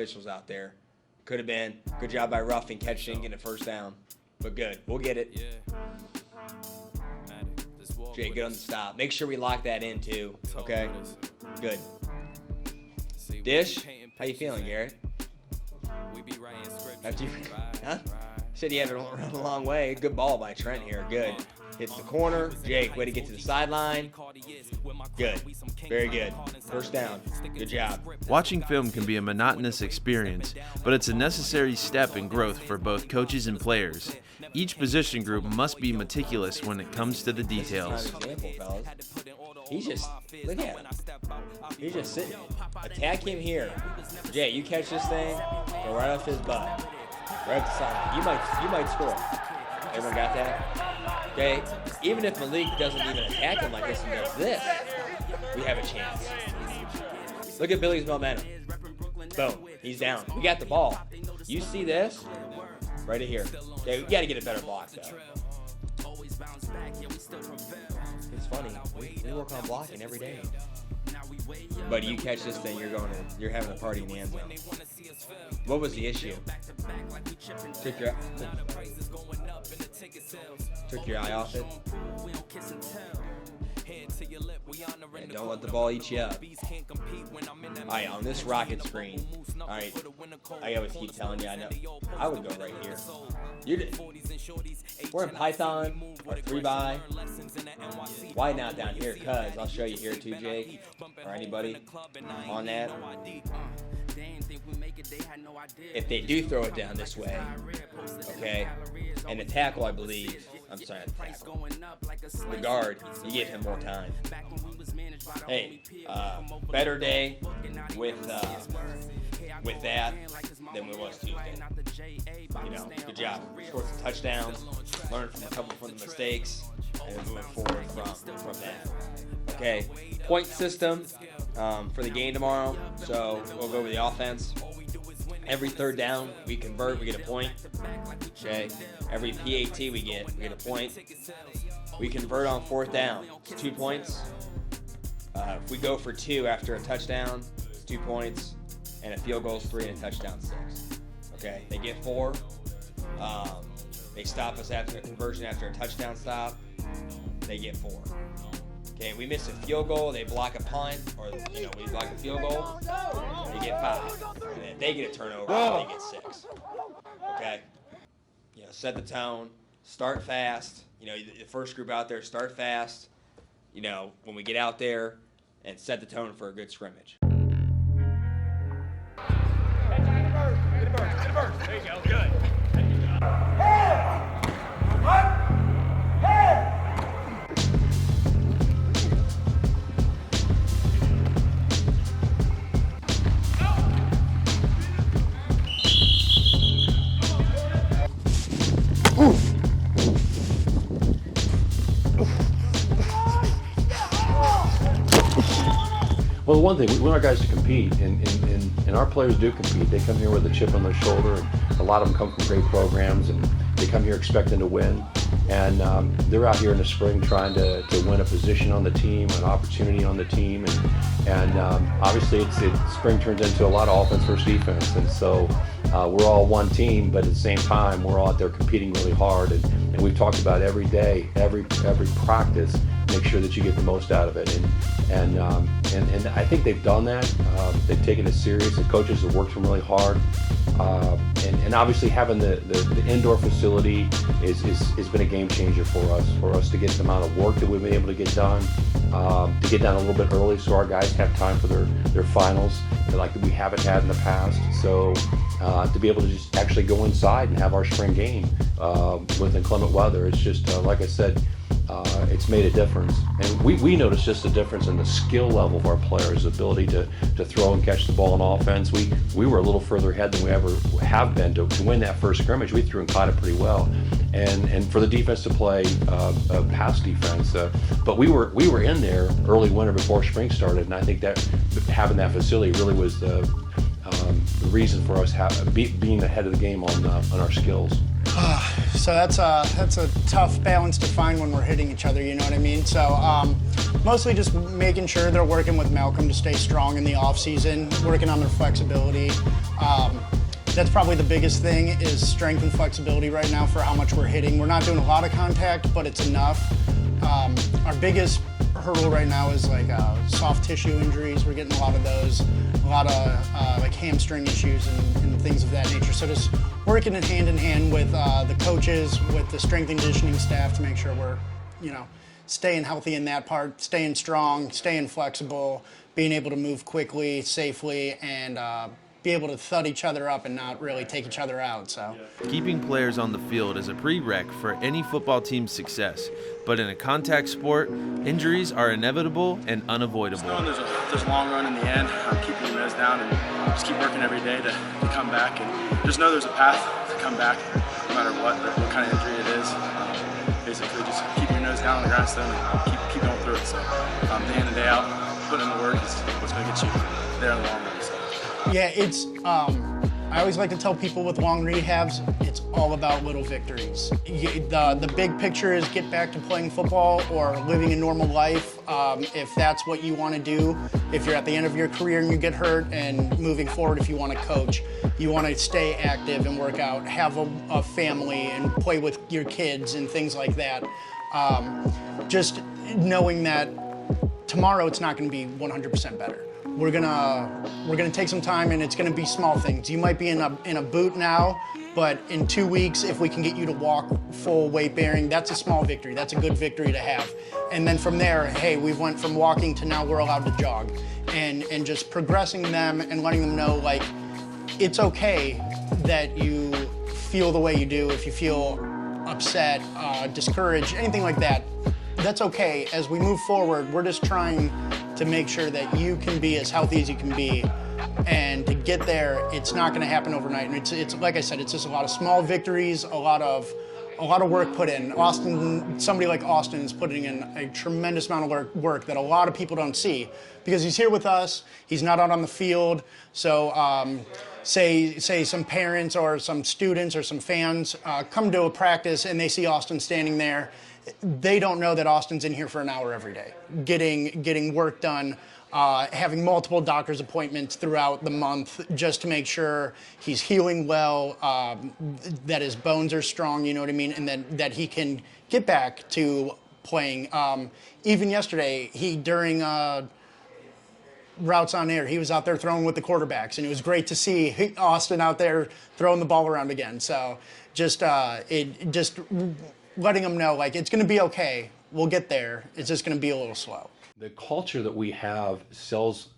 officials out there. Could have been. Good job by Ruffing catching, getting a first down. But good. We'll get it. Jay, good on the stop. Make sure we lock that in, too. Okay? Good. Dish, how you feeling, Garrett? After you, huh? Said you had to run a long way. Good ball by Trent here. Good. Hits the corner. Jake, way to get to the sideline. Good. Very good. First down. Good job. Watching film can be a monotonous experience, but it's a necessary step in growth for both coaches and players. Each position group must be meticulous when it comes to the details. Example, fellas. He's just, look at him. He's just sitting. Attack him here. Jay, you catch this thing, go right off his butt. Right up the sideline. You might score. Everyone got that? Okay, even if Malik doesn't even attack him like this and does this, we have a chance. Look at Billy's momentum. Boom, he's down. We got the ball. You see this? Right here. Okay, we got to get a better block, though. It's funny. We work on blocking every day. But you catch this thing, you're having a party in the end zone. What was the issue? Took your eye off it. And don't let the ball eat you up. Alright, on this rocket screen. Alright, I always keep telling you, I know. I would go right here. We're in Python or 3x. Why not down here? Cause I'll show you here too, Jake, or anybody on that. If they do throw it down this way, okay, and the tackle, I believe, the guard, you give him more time. Hey, better day with that than we was Tuesday. You know, good job. Scored some touchdowns, learned from a couple from the mistakes, and moving forward from that. Okay, point system for the game tomorrow. So we'll go over the offense. Every third down we convert, we get a point. Okay, every PAT we get a point. We convert on fourth down, it's 2 points. If we go for 2 after a touchdown, it's 2 points, and a field goal is 3 and a touchdown 6. Okay, they get 4. They stop us after a conversion after a touchdown stop. They get 4. Okay, we miss a field goal, they block a punt, or we block a field goal, they get 5. And then they get a turnover, and they get 6. Okay, set the tone, start fast. The first group out there, start fast. When we get out there, and set the tone for a good scrimmage. There you go, good. Well, one thing, we want our guys to compete, and our players do compete. They come here with a chip on their shoulder, and a lot of them come from great programs, and they come here expecting to win. And they're out here in the spring trying to win a position on the team, an opportunity on the team, and obviously spring turns into a lot of offense versus defense, and so we're all one team, but at the same time, we're all out there competing really hard, and we've talked about every day, every practice, make sure that you get the most out of it, and I think they've done that. They've taken it serious. The coaches have worked them really hard, and obviously having the indoor facility has been a game changer for us to get the amount of work that we've been able to get done, to get done a little bit early so our guys have time for their finals like we haven't had in the past. So to be able to just actually go inside and have our spring game with inclement weather, it's just like I said. It's made a difference, and we noticed just a difference in the skill level of our players' ability to throw and catch the ball on offense. We were a little further ahead than we ever have been to win that first scrimmage. We threw and caught it pretty well, and for the defense to play pass defense, but we were in there early winter before spring started, and I think that having that facility really was the reason for us being ahead of the game on our skills. So that's a tough balance to find when we're hitting each other, you know what I mean? So mostly just making sure they're working with Malcolm to stay strong in the off season, working on their flexibility. That's probably the biggest thing is strength and flexibility right now for how much we're hitting. We're not doing a lot of contact, but it's enough. Our biggest hurdle right now is like soft tissue injuries. We're getting a lot of those, a lot of like hamstring issues and things of that nature. So just working hand in hand with the coaches, with the strength and conditioning staff to make sure we're, staying healthy in that part, staying strong, staying flexible, being able to move quickly, safely, and be able to thud each other up and not really take each other out. So Keeping players on the field is a prereq for any football team's success, but in a contact sport, injuries are inevitable and unavoidable. There's a long run in the end. Keeping your nose down and just keep working every day to come back, and just know there's a path to come back no matter what kind of injury it is. Basically just keep your nose down on the grindstone and keep going through it. So day in and day out, putting in the work is what's going to get you there in the long run. So. Yeah, it's, I always like to tell people with long rehabs, it's all about little victories. The big picture is get back to playing football or living a normal life. If that's what you want to do, if you're at the end of your career and you get hurt, and moving forward if you want to coach, you want to stay active and work out, have a family and play with your kids and things like that. Just knowing that tomorrow it's not going to be 100% better. We're gonna take some time, and it's gonna be small things. You might be in a boot now, but in 2 weeks, if we can get you to walk full weight bearing, that's a small victory. That's a good victory to have. And then from there, hey, we went from walking to now we're allowed to jog, and just progressing them and letting them know, like, it's okay that you feel the way you do. If you feel upset, discouraged, anything like that, that's okay. As we move forward, we're just trying to make sure that you can be as healthy as you can be, and to get there, it's not going to happen overnight. And it's like I said, it's just a lot of small victories, a lot of work put in. Somebody like Austin is putting in a tremendous amount of work that a lot of people don't see, because he's here with us. He's not out on the field. So say some parents or some students or some fans come to a practice and they see Austin standing there. They don't know that Austin's in here for an hour every day, getting work done, having multiple doctor's appointments throughout the month just to make sure he's healing well, that his bones are strong, you know what I mean, and that he can get back to playing. Even yesterday, during routes on air, he was out there throwing with the quarterbacks, and it was great to see Austin out there throwing the ball around again. So just letting them know, like, it's going to be okay. We'll get there. It's just going to be a little slow. The culture that we have sells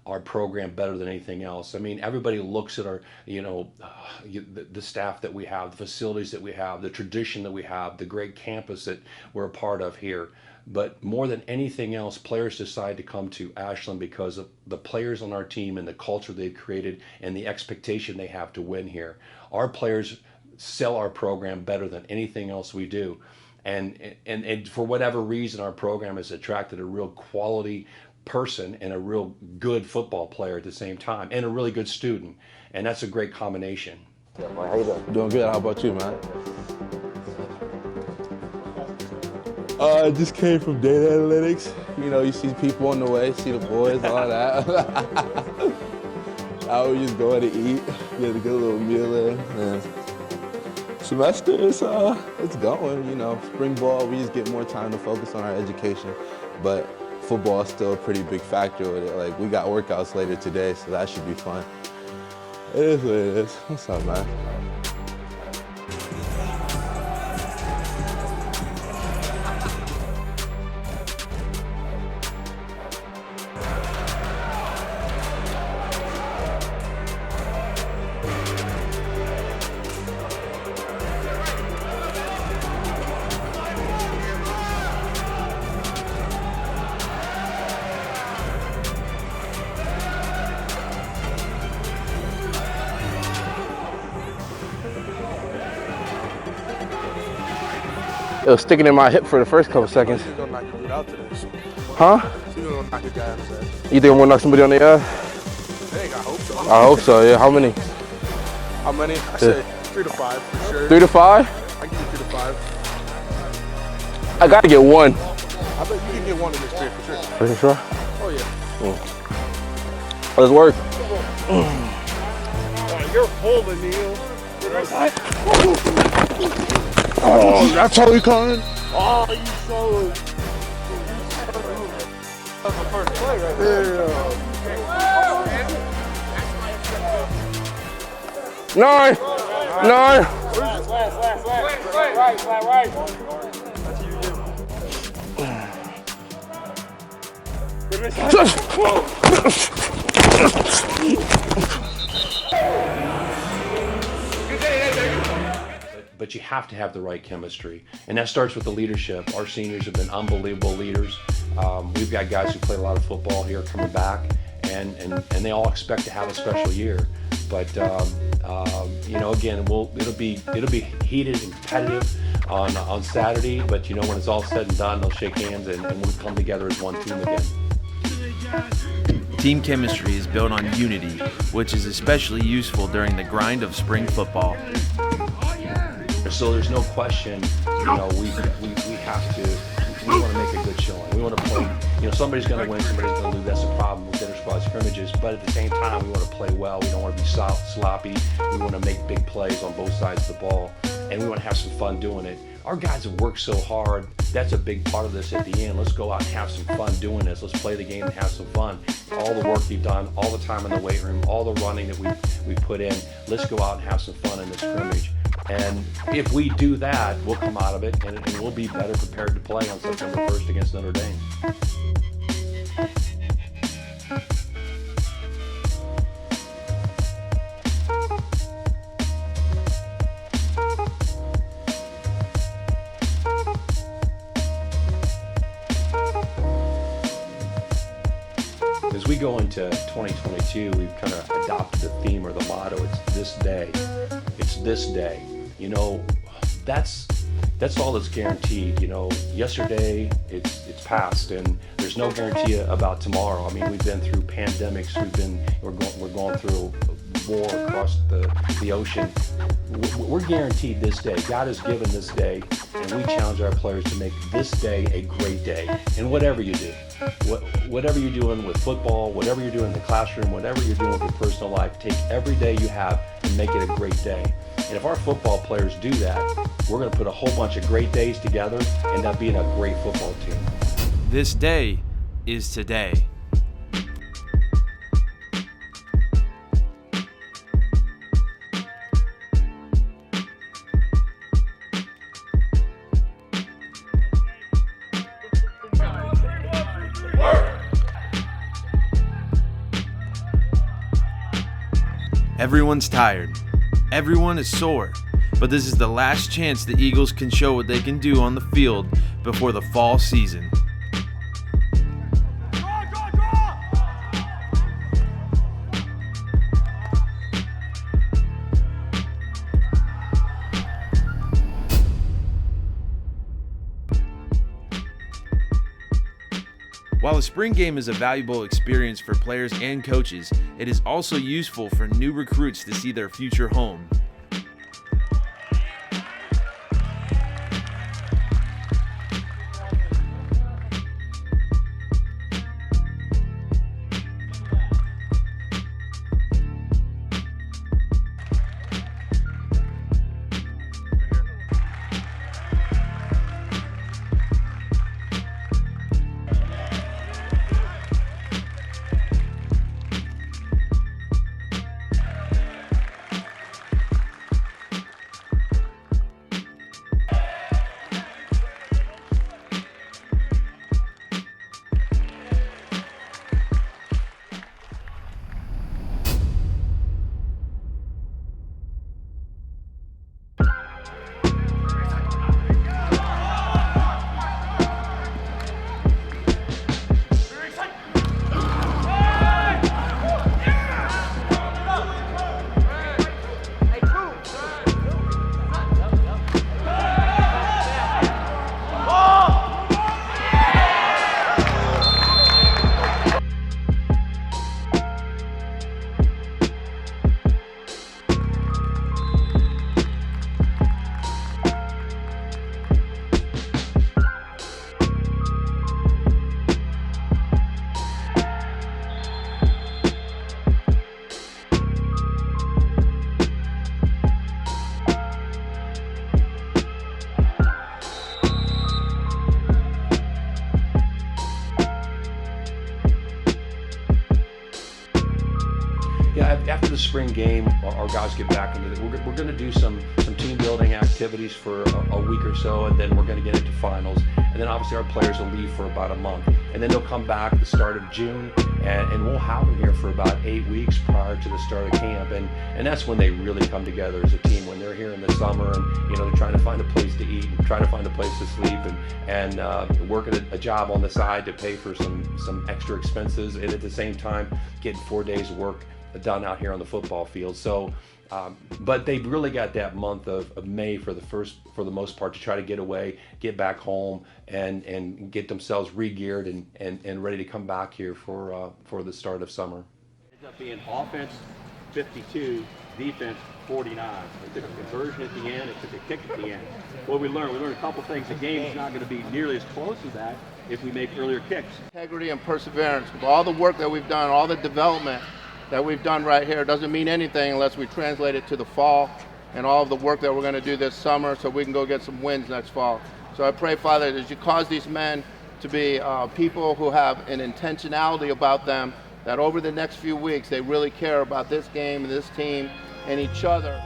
our program better than anything else. I mean, everybody looks at our, the staff that we have, the facilities that we have, the tradition that we have, the great campus that we're a part of here. But more than anything else, players decide to come to Ashland because of the players on our team and the culture they've created and the expectation they have to win here. Our players sell our program better than anything else we do. And for whatever reason, our program has attracted a real quality person and a real good football player at the same time, and a really good student. And that's a great combination. Yeah, how you doing? Doing good. How about you, man? I just came from data analytics. You see people on the way, see the boys, all that. I was just going to eat, get a good little meal in. And semester is it's going. Spring ball, we just get more time to focus on our education, but football is still a pretty big factor with it. Like, we got workouts later today, so that should be fun. It is what it is. What's up, man? It was sticking in my hip for the first couple seconds. Huh? You think I'm gonna knock somebody on the ass? Hey, I hope so. I hope so, yeah. How many? How many? I said 3 to 5 for sure. 3 to 5? I give you 3 to 5. I gotta get 1. I bet you can get 1 in this period for sure. Are you sure? Oh yeah. Let's work. You're holding, Neil. Oh, that's how we coming? Oh, you so. That's the first play right there. 9. But you have to have the right chemistry, and that starts with the leadership. Our seniors have been unbelievable leaders. We've got guys who played a lot of football here coming back, and they all expect to have a special year. But you know, again, it'll be heated and competitive on Saturday. But you know, when it's all said and done, they'll shake hands and we'll come together as one team again. Team chemistry is built on unity, which is especially useful during the grind of spring football. So there's no question, you know, we have to, we want to make a good showing. We want to play, you know, somebody's going to win, somebody's going to lose. That's the problem with inter-squad scrimmages. But at the same time, we want to play well. We don't want to be sloppy. We want to make big plays on both sides of the ball, and we want to have some fun doing it. Our guys have worked so hard. That's a big part of this at the end. Let's go out and have some fun doing this. Let's play the game and have some fun. All the work we've done, all the time in the weight room, all the running that we put in. Let's go out and have some fun in this scrimmage. And if we do that, we'll come out of it and we'll be better prepared to play on September 1st against Notre Dame. As we go into 2022, we've kind of adopted the theme or the motto, it's this day. It's this day. You know, that's all that's guaranteed. You know, yesterday it's past, and there's no guarantee about tomorrow. I mean, we've been through pandemics. We're going through war across the ocean. We're guaranteed this day. God has given this day, and we challenge our players to make this day a great day. And whatever you do, whatever you're doing with football, whatever you're doing in the classroom, whatever you're doing with your personal life, take every day you have and make it a great day. And if our football players do that, we're going to put a whole bunch of great days together and end up being a great football team. This day is today. Everyone's tired. Everyone is sore. But this is the last chance the Eagles can show what they can do on the field before the fall season. While the spring game is a valuable experience for players and coaches, it is also useful for new recruits to see their future home. spring game, our guys get back into it. We're going to do some team building activities for a week or so, and then we're going to get into finals. And then obviously our players will leave for about a month, and then they'll come back at the start of June, and we'll have them here for about 8 weeks prior to the start of camp. And that's when they really come together as a team, when they're here in the summer, and they're trying to find a place to eat, and trying to find a place to sleep, and working a job on the side to pay for some extra expenses, and at the same time getting 4 days of work done out here on the football field. So but they've really got that month of May for the most part to try to get away, get back home, and get themselves re-geared and ready to come back here for the start of summer. Ends up being offense 52, defense 49. They took a conversion at the end, it took a kick at the end. What we learned a couple things. The game is not going to be nearly as close as that if we make earlier kicks. Integrity and perseverance. With all the work that we've done, all the development that we've done right here doesn't mean anything unless we translate it to the fall and all of the work that we're going to do this summer so we can go get some wins next fall. So I pray, Father, that you cause these men to be people who have an intentionality about them, that over the next few weeks they really care about this game and this team and each other.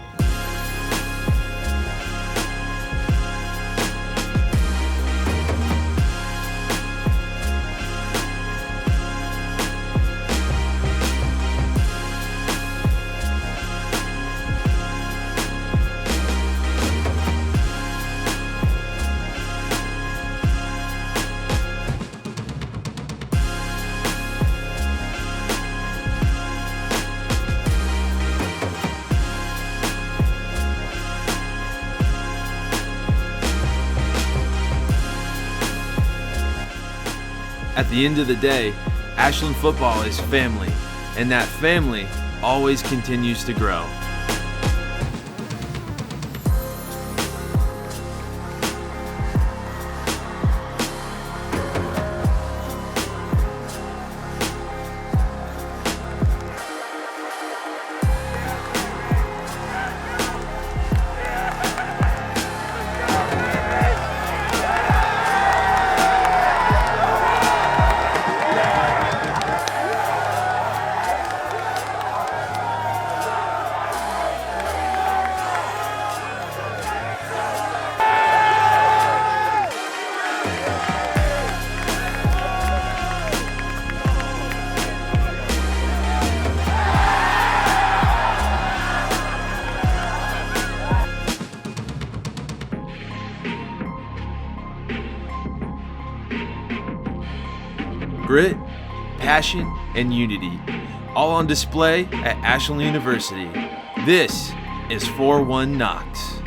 At the end of the day, Ashland football is family, and that family always continues to grow. Grit, passion, and unity, all on display at Ashland University. This is 4-1 Knox.